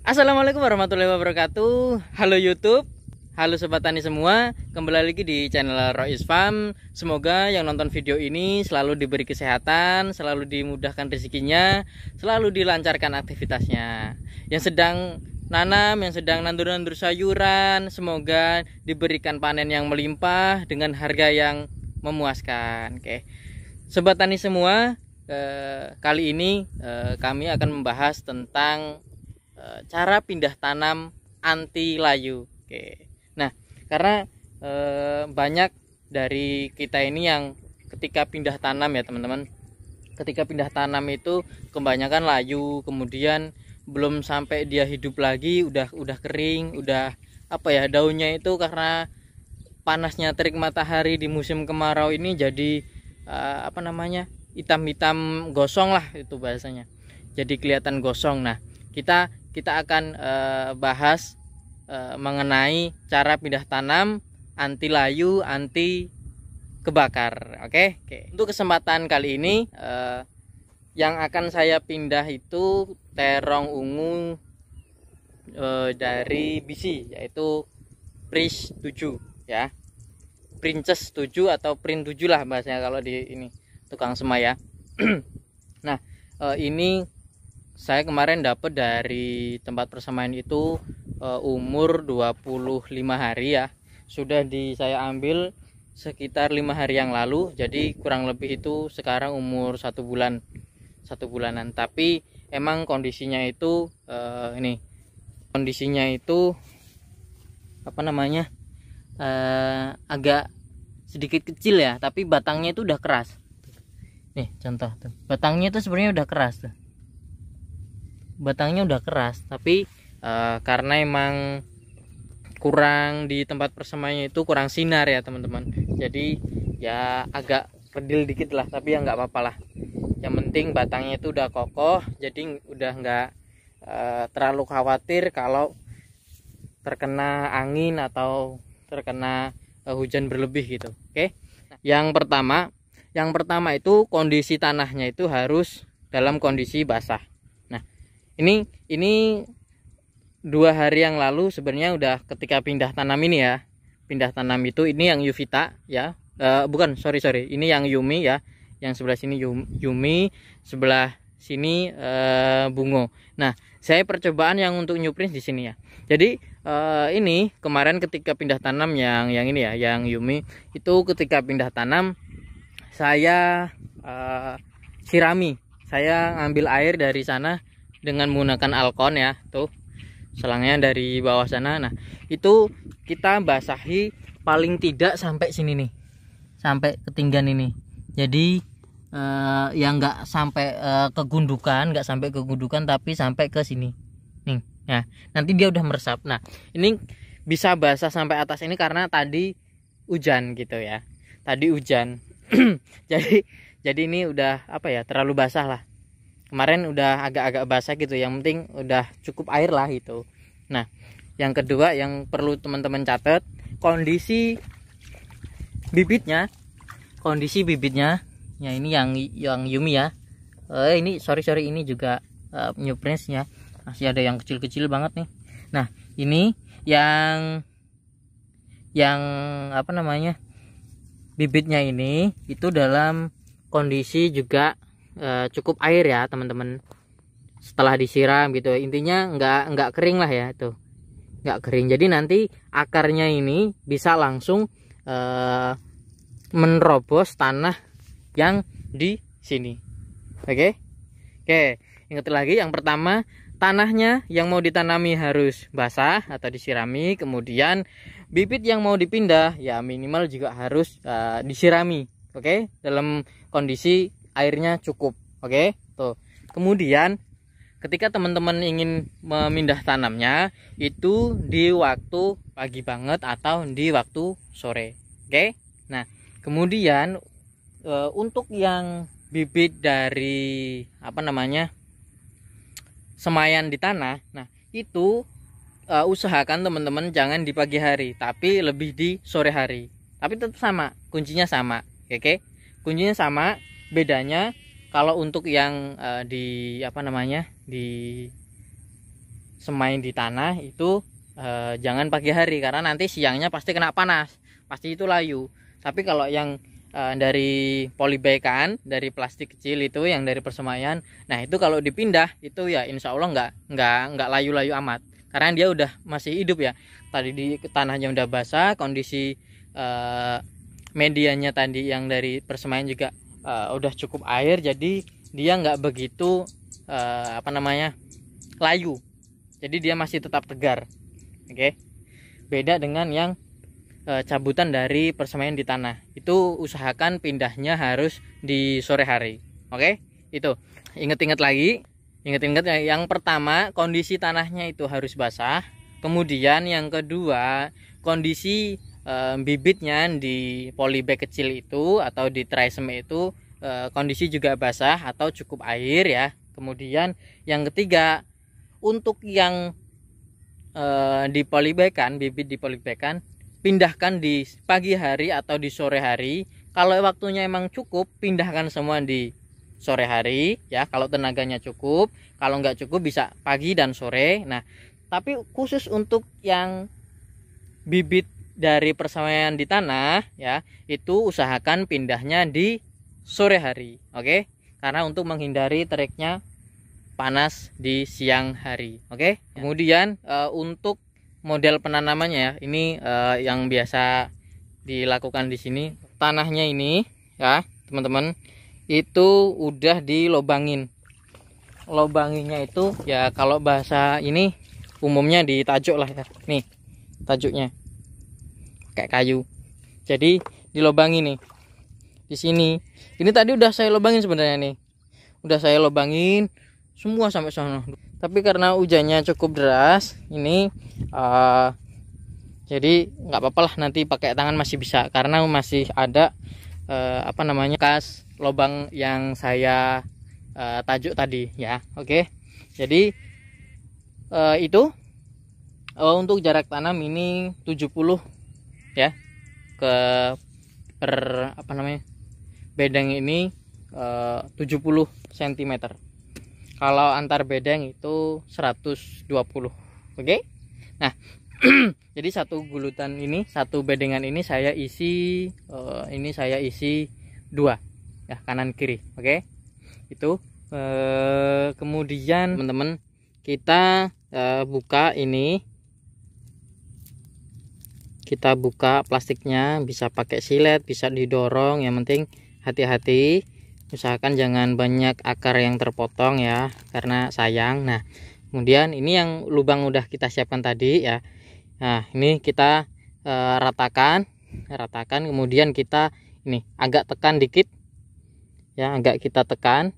Assalamualaikum warahmatullahi wabarakatuh. Halo YouTube, halo sobat tani semua. Kembali lagi di channel Rois Farm. Semoga yang nonton video ini selalu diberi kesehatan, selalu dimudahkan rezekinya, selalu dilancarkan aktivitasnya. Yang sedang nanam, yang sedang nandur-nandur sayuran, semoga diberikan panen yang melimpah dengan harga yang memuaskan. Oke, sobat tani semua, kali ini kami akan membahas tentang cara pindah tanam anti layu. Oke. Nah, karena banyak dari kita ini yang ketika pindah tanam ya teman-teman, ketika pindah tanam itu kebanyakan layu, kemudian belum sampai dia hidup lagi udah kering, udah apa ya, daunnya itu karena panasnya terik matahari di musim kemarau ini jadi hitam-hitam gosong lah itu bahasanya, jadi kelihatan gosong. Nah, kita akan bahas mengenai cara pindah tanam anti layu, anti kebakar. Oke. Untuk kesempatan kali ini yang akan saya pindah itu terong ungu dari bisi, yaitu Pris 7 ya. Princess 7 atau Prin 7 lah bahasanya kalau di ini tukang semai ya. Nah, ini saya kemarin dapat dari tempat persemaian itu umur 25 hari ya. Sudah saya ambil sekitar 5 hari yang lalu. Jadi kurang lebih itu sekarang umur 1 bulanan. Tapi emang kondisinya itu kondisinya itu agak sedikit kecil ya, tapi batangnya itu udah keras. Nih contoh tuh, batangnya itu sebenarnya udah keras tuh. Batangnya udah keras, tapi karena emang kurang di tempat persemaiannya itu kurang sinar ya teman-teman, jadi ya agak redil dikit lah, tapi ya nggak apa-apa lah. Yang penting batangnya itu udah kokoh, jadi udah nggak terlalu khawatir kalau terkena angin atau terkena hujan berlebih gitu. Oke. Yang pertama itu kondisi tanahnya itu harus dalam kondisi basah. Ini 2 hari yang lalu sebenarnya udah ketika pindah tanam ini ya. Pindah tanam itu ini yang Yuvita ya. Sorry, ini yang Yumi ya. Yang sebelah sini Yumi, sebelah sini Bungo. Nah, saya percobaan yang untuk New Prince di sini ya. Jadi ini kemarin ketika pindah tanam yang ini ya, yang Yumi itu ketika pindah tanam saya sirami. Saya ngambil air dari sana dengan menggunakan alkon ya, tuh selangnya dari bawah sana. Nah, itu kita basahi paling tidak sampai sini nih, sampai ketinggian ini. Jadi yang nggak sampai kegundukan, tapi sampai ke sini nih. Nah, nanti dia udah meresap. Nah, ini bisa basah sampai atas ini karena tadi hujan gitu ya, tadi hujan. jadi ini udah terlalu basah lah. Kemarin udah agak-agak basah gitu, yang penting udah cukup air lah itu. Nah, yang kedua yang perlu teman-teman catat, kondisi bibitnya ya. Ini yang Yumi ya. Ini sorry ini juga New Prince ya, masih ada yang kecil-kecil banget nih. Nah, ini yang bibitnya ini itu dalam kondisi juga cukup air ya teman-teman, setelah disiram gitu. Intinya nggak kering lah ya, tuh nggak kering. Jadi nanti akarnya ini bisa langsung menerobos tanah yang di sini. Oke, ingat lagi, yang pertama tanahnya yang mau ditanami harus basah atau disirami. Kemudian bibit yang mau dipindah ya minimal juga harus disirami. Oke, dalam kondisi airnya cukup. Oke, tuh. Kemudian ketika teman-teman ingin memindah tanamnya itu di waktu pagi banget atau di waktu sore. Oke. Nah, kemudian untuk yang bibit dari semaian di tanah, nah itu usahakan teman-teman jangan di pagi hari, tapi lebih di sore hari. Tapi tetap sama, kuncinya sama. Oke. Kuncinya sama. Bedanya kalau untuk yang di semain di tanah itu jangan pagi hari, karena nanti siangnya pasti kena panas, pasti itu layu. Tapi kalau yang dari polybagan, dari plastik kecil itu yang dari persemaian, nah itu kalau dipindah itu ya insya Allah nggak layu-layu amat, karena dia udah masih hidup ya. Tadi di tanahnya udah basah, kondisi medianya tadi yang dari persemaian juga udah cukup air, jadi dia nggak begitu layu, jadi dia masih tetap tegar. Oke, beda dengan yang cabutan dari persemaian di tanah, itu usahakan pindahnya harus di sore hari. Oke, itu inget-inget lagi, inget-inget yang pertama kondisi tanahnya itu harus basah, kemudian yang kedua kondisi bibitnya di polybag kecil itu atau di trisome itu kondisi juga basah atau cukup air ya. Kemudian yang ketiga, untuk yang di polybagan, bibit di polybagan, pindahkan di pagi hari atau di sore hari. Kalau waktunya emang cukup, pindahkan semua di sore hari ya, kalau tenaganya cukup. Kalau nggak cukup bisa pagi dan sore. Nah, tapi khusus untuk yang bibit dari persemaian di tanah ya, itu usahakan pindahnya di sore hari. Oke, karena untuk menghindari teriknya panas di siang hari. Oke. Kemudian untuk model penanamannya ya, ini yang biasa dilakukan di sini. Tanahnya ini ya teman-teman, itu udah dilobangin. Lobanginnya itu ya kalau bahasa ini umumnya ditajuk lah ya. Nih tajuknya kayak kayu, jadi dilobangin nih di sini. Ini tadi udah saya lobangin sebenarnya nih, udah saya lobangin semua sampai sana. Tapi karena hujannya cukup deras ini jadi nggak apa-apa lah, nanti pakai tangan masih bisa, karena masih ada bekas lubang yang saya tajuk tadi ya. Oke, jadi itu untuk jarak tanam ini 70 ya ke per bedeng ini 70 cm. Kalau antar bedeng itu 120. Oke. Nah, jadi satu gulutan ini, satu bedengan ini saya isi dua ya, kanan kiri. Oke. Itu kemudian teman-teman kita buka ini. Kita buka plastiknya, bisa pakai silet, bisa didorong, yang penting hati-hati. Usahakan jangan banyak akar yang terpotong ya, karena sayang. Nah, kemudian ini yang lubang udah kita siapkan tadi ya. Nah, ini kita ratakan, kemudian kita ini agak tekan dikit ya, agak kita tekan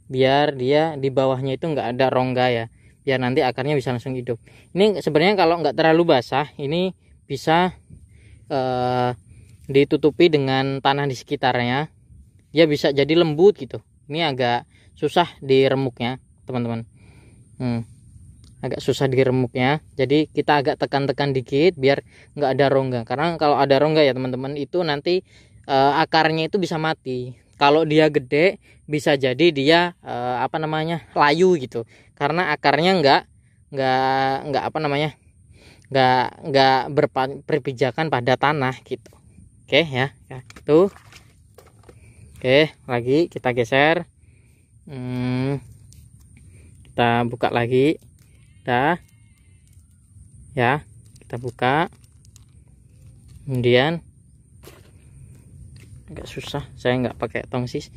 biar dia di bawahnya itu nggak ada rongga ya, biar nanti akarnya bisa langsung hidup. Ini sebenarnya kalau nggak terlalu basah, ini bisa ditutupi dengan tanah di sekitarnya, dia bisa jadi lembut gitu. Ini agak susah diremuknya teman-teman, agak susah diremuknya, jadi kita agak tekan-tekan dikit biar nggak ada rongga. Karena kalau ada rongga ya teman-teman, itu nanti akarnya itu bisa mati. Kalau dia gede bisa jadi dia layu gitu, karena akarnya nggak berpijakan pada tanah gitu. Oke ya, itu. Oke, lagi kita geser, kita buka lagi, dah ya, kita buka. Kemudian agak susah, saya nggak pakai tongsis.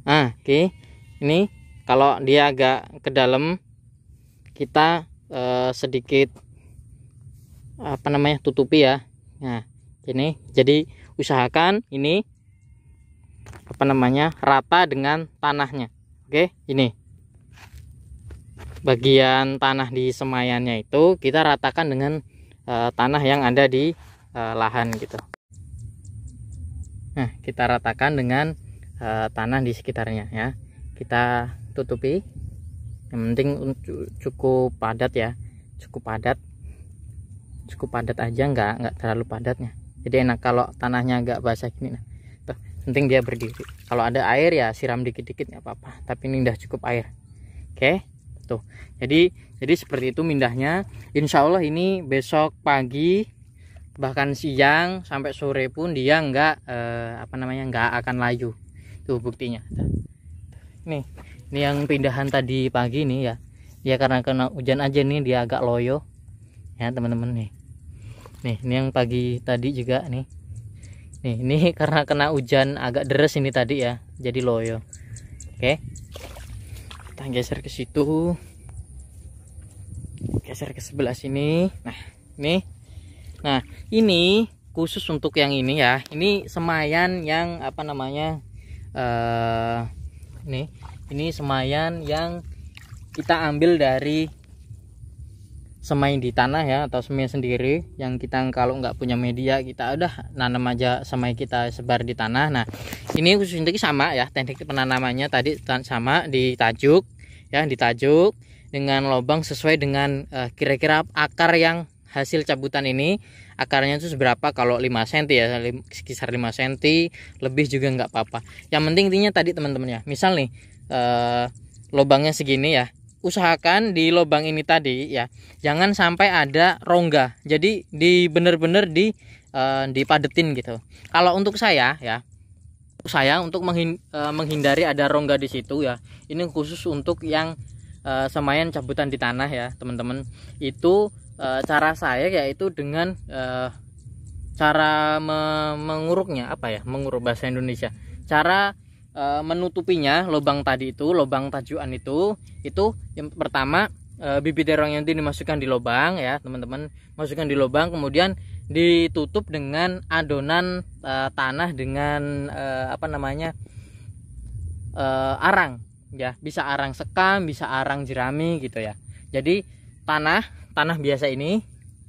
Oke, ini kalau dia agak ke dalam, kita sedikit tutupi ya. Nah, ini jadi usahakan ini rata dengan tanahnya. Oke, ini bagian tanah di semaiannya itu kita ratakan dengan tanah yang ada di lahan gitu. Nah, kita ratakan dengan tanah di sekitarnya ya. Kita tutupi, yang penting cukup padat ya, cukup padat aja, nggak terlalu padatnya. Jadi enak kalau tanahnya agak basah gini. Nah, tuh, penting dia berdiri. Kalau ada air ya siram dikit-dikit nggak apa-apa, tapi ini udah cukup air. Oke, tuh. Jadi seperti itu mindahnya. Insya Allah ini besok pagi bahkan siang sampai sore pun dia nggak nggak akan layu. Tuh buktinya. Nih, ini yang pindahan tadi pagi nih ya. Dia karena kena hujan aja nih dia agak loyo. Ya, teman-teman nih. Nih, ini yang pagi tadi juga nih. Nih, ini karena kena hujan agak deres ini tadi ya. Jadi loyo. Oke. Kita geser ke situ. Geser ke sebelah sini. Nah, ini. Nah, ini khusus untuk yang ini ya. Ini semayan yang ini semayan yang kita ambil dari semai di tanah ya, atau semai sendiri yang kita kalau nggak punya media kita udah nanam aja semai kita sebar di tanah. Nah, ini khusus untuk sama ya, teknik penanamannya tadi sama, ditajuk ya, ditajuk dengan lubang sesuai dengan kira-kira akar yang hasil cabutan ini. Akarnya itu seberapa, kalau 5 cm ya, sekitar 5 cm, lebih juga nggak apa-apa. Yang penting intinya tadi teman-teman ya, misal nih lubangnya segini ya, usahakan di lubang ini tadi ya jangan sampai ada rongga, jadi bener-bener dipadetin gitu. Kalau untuk saya ya, untuk menghindari ada rongga di situ ya, ini khusus untuk yang semayan cabutan di tanah ya teman-teman. Itu cara saya yaitu dengan cara menguruknya, menguruk bahasa Indonesia, cara menutupinya lubang tadi itu, lubang tajuan itu yang pertama bibit terong yang dimasukkan di lubang ya teman-teman, masukkan di lubang, kemudian ditutup dengan adonan tanah dengan arang ya, bisa arang sekam, bisa arang jerami gitu ya. Jadi tanah biasa ini,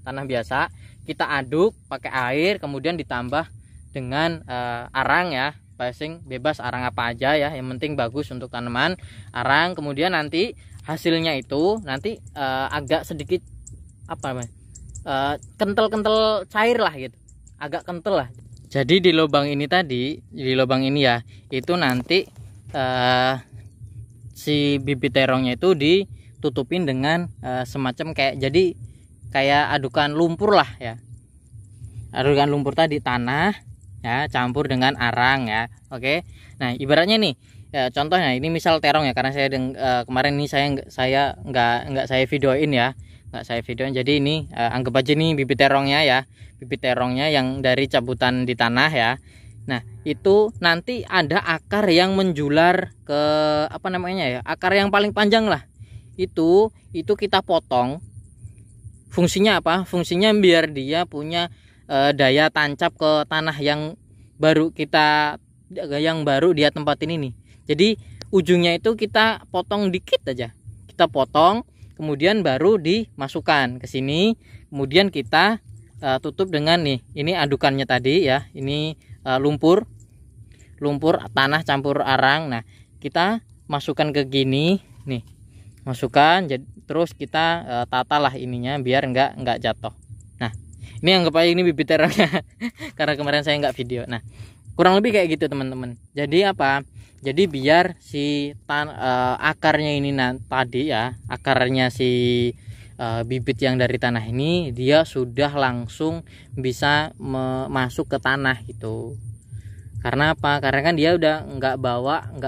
tanah biasa kita aduk pakai air, kemudian ditambah dengan arang ya, passing bebas arang apa aja ya, yang penting bagus untuk tanaman arang. Kemudian nanti hasilnya itu nanti agak sedikit kental-kental cair lah gitu, agak kental lah. Jadi di lubang ini ya, itu nanti si bibit terongnya itu ditutupin dengan semacam kayak adukan lumpur lah ya, adukan lumpur tadi, tanah ya campur dengan arang ya. Oke, nah ibaratnya nih ya, contohnya ini misal terong ya, karena saya kemarin ini saya nggak saya videoin ya, jadi ini anggap aja nih bibit terongnya ya, bibit terongnya yang dari cabutan di tanah ya. Nah, itu nanti ada akar yang menjular ke akar yang paling panjang lah. Itu kita potong. Fungsinya apa? Fungsinya biar dia punya daya tancap ke tanah yang baru dia tempatin ini. Jadi ujungnya itu kita potong dikit aja. Kita potong, kemudian baru dimasukkan ke sini. Kemudian kita tutup dengan ini adukannya tadi ya. Ini lumpur tanah campur arang. Nah, kita masukkan ke gini nih, masukkan, terus kita tata lah ininya biar nggak jatuh. Nah, ini anggap aja ini bibit terongnya karena kemarin saya nggak video. Nah, kurang lebih kayak gitu teman-teman. Jadi jadi biar si akarnya ini tadi ya, akarnya si bibit yang dari tanah ini dia sudah langsung bisa masuk ke tanah gitu. Karena apa? Karena kan dia udah nggak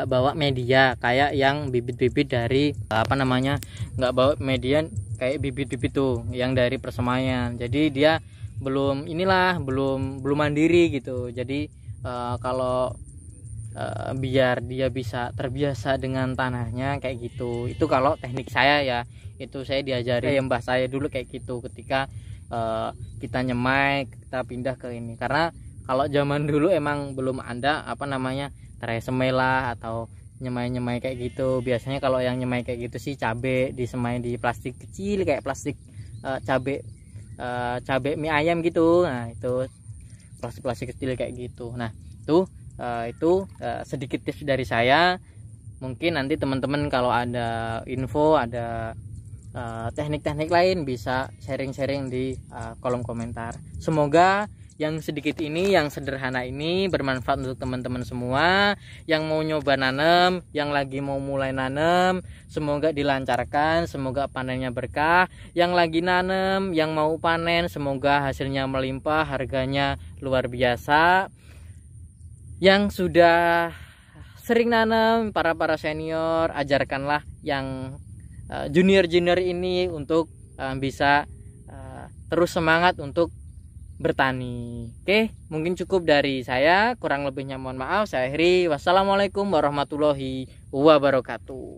bawa media kayak yang bibit-bibit dari nggak bawa media kayak bibit-bibit tuh yang dari persemaian. Jadi dia belum mandiri gitu. Jadi kalau biar dia bisa terbiasa dengan tanahnya kayak gitu, itu kalau teknik saya ya, itu saya diajari ya mbah saya dulu kayak gitu ketika kita nyemai, kita pindah ke ini. Karena kalau zaman dulu emang belum ada terai semai lah atau nyemai kayak gitu. Biasanya kalau yang nyemai kayak gitu sih cabe disemai di plastik kecil kayak plastik cabe mie ayam gitu. Nah, itu plastik kecil kayak gitu. Nah, itu sedikit tips dari saya. Mungkin nanti teman-teman kalau ada info, ada teknik-teknik lain bisa sharing-sharing di kolom komentar. Semoga yang sedikit ini, yang sederhana ini bermanfaat untuk teman-teman semua yang mau nyoba nanam, yang lagi mau mulai nanam. Semoga dilancarkan, semoga panennya berkah. Yang lagi nanam, yang mau panen, semoga hasilnya melimpah, harganya luar biasa. Yang sudah sering nanam, para senior, ajarkanlah yang junior ini untuk bisa terus semangat untuk bertani. Oke, mungkin cukup dari saya, kurang lebihnya mohon maaf. Saya akhiri. Wassalamualaikum warahmatullahi wabarakatuh.